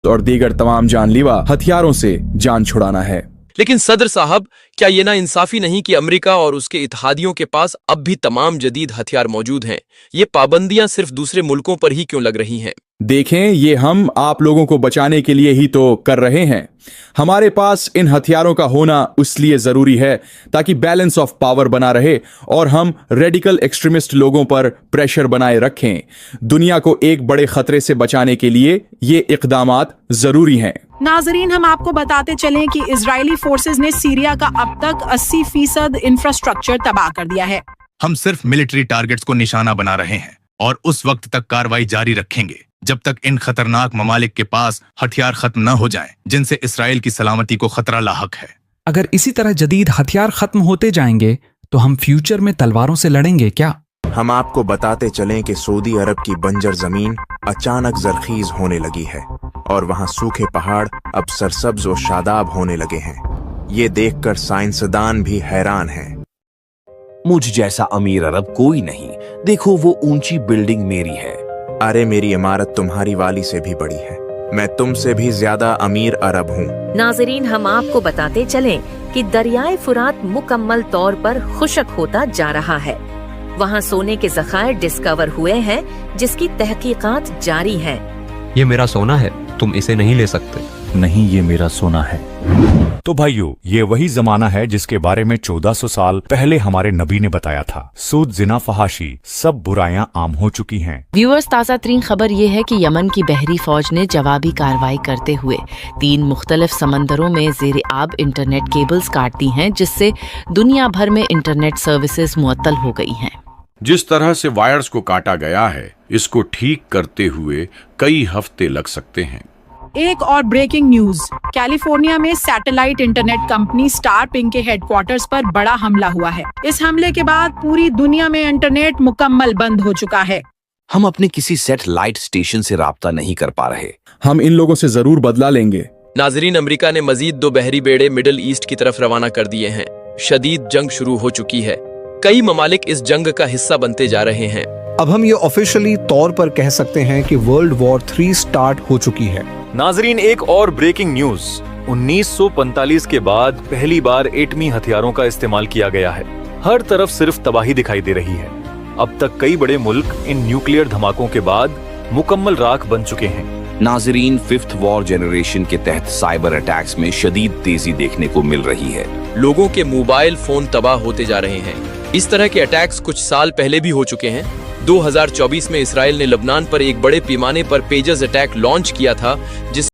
और दीगर तमाम जानलेवा हथियारों से जान छुड़ाना है। लेकिन सदर साहब, क्या ये ना इंसाफी नहीं कि अमेरिका और उसके इत्तेहादियों के पास अब भी तमाम जदीद हथियार मौजूद हैं? ये पाबंदियां सिर्फ दूसरे मुल्कों पर ही क्यों लग रही हैं? देखें, ये हम आप लोगों को बचाने के लिए ही तो कर रहे हैं। हमारे पास इन हथियारों का होना इसलिए जरूरी है ताकि बैलेंस ऑफ पावर बना रहे और हम रेडिकल एक्सट्रीमिस्ट लोगों पर प्रेशर बनाए रखें। दुनिया को एक बड़े खतरे से बचाने के लिए ये इकदामात जरूरी हैं। नाजरीन, हम आपको बताते चलें कि इजरायली फोर्सेस ने सीरिया का अब तक 80% इंफ्रास्ट्रक्चर तबाह कर दिया है। हम सिर्फ मिलिट्री टारगेट्स को निशाना बना रहे हैं और उस वक्त तक कार्रवाई जारी रखेंगे जब तक इन खतरनाक ममालिक के पास हथियार खत्म न हो जाएं, जिनसे इसराइल की सलामती को खतरा लाहक है। अगर इसी तरह जदीद हथियार खत्म होते जाएंगे तो हम फ्यूचर में तलवारों से लड़ेंगे क्या? हम आपको बताते चलें कि सऊदी अरब की बंजर जमीन अचानक जरखीज होने लगी है और वहां सूखे पहाड़ अब सरसब्ज और शादाब होने लगे हैं। ये देखकर साइंसदान भी हैरान हैं। मुझ जैसा अमीर अरब कोई नहीं। देखो, वो ऊंची बिल्डिंग मेरी है। अरे, मेरी इमारत तुम्हारी वाली से भी बड़ी है। मैं तुमसे भी ज्यादा अमीर अरब हूँ। नाजरीन, हम आपको बताते चलें कि दरियाए फुरात मुकम्मल तौर पर खुशक होता जा रहा है। वहाँ सोने के ज़खायर डिस्कवर हुए हैं जिसकी तहकीकात जारी हैं। ये मेरा सोना है, तुम इसे नहीं ले सकते। नहीं, ये मेरा सोना है। तो भाइयों, ये वही जमाना है जिसके बारे में 1400 साल पहले हमारे नबी ने बताया था। सूद, जिना, फहाशी, सब बुराइयां आम हो चुकी हैं। व्यूअर्स, ताज़ा तरीन खबर ये है कि यमन की बहरी फौज ने जवाबी कार्रवाई करते हुए 3 मुख्तलिफ समंदरों में ज़ेर आब इंटरनेट केबल्स काट दी हैं, जिससे दुनिया भर में इंटरनेट सर्विसेज मुअत्तल हो गई हैं। जिस तरह से वायर्स को काटा गया है, इसको ठीक करते हुए कई हफ्ते लग सकते हैं। एक और ब्रेकिंग न्यूज, कैलिफोर्निया में सैटेलाइट इंटरनेट कंपनी स्टारपिंग के हेडक्वार्टर्स पर बड़ा हमला हुआ है। इस हमले के बाद पूरी दुनिया में इंटरनेट मुकम्मल बंद हो चुका है। हम अपने किसी सैटेलाइट स्टेशन से राब्ता नहीं कर पा रहे। हम इन लोगों से जरूर बदला लेंगे। नाजरीन, अमेरिका ने मजीद 2 बहरी बेड़े मिडल ईस्ट की तरफ रवाना कर दिए हैं। शदीद जंग शुरू हो चुकी है। कई ममालिक इस जंग का हिस्सा बनते जा रहे हैं। अब हम ये ऑफिशियली तौर पर कह सकते हैं कि वर्ल्ड वॉर 3 स्टार्ट हो चुकी है। नाजरीन, एक और ब्रेकिंग न्यूज। 1945 के बाद पहली बार एटमी हथियारों का इस्तेमाल किया गया है। हर तरफ सिर्फ तबाही दिखाई दे रही है। अब तक कई बड़े मुल्क इन न्यूक्लियर धमाकों के बाद मुकम्मल राख बन चुके हैं। नाजरीन, 5th वॉर जनरेशन के तहत साइबर अटैक्स में शदीद तेजी देखने को मिल रही है। लोगों के मोबाइल फोन तबाह होते जा रहे हैं। इस तरह के अटैक्स कुछ साल पहले भी हो चुके हैं। 2024 में इसराइल ने लबनान पर एक बड़े पैमाने पर पेजर्स अटैक लॉन्च किया था, जिस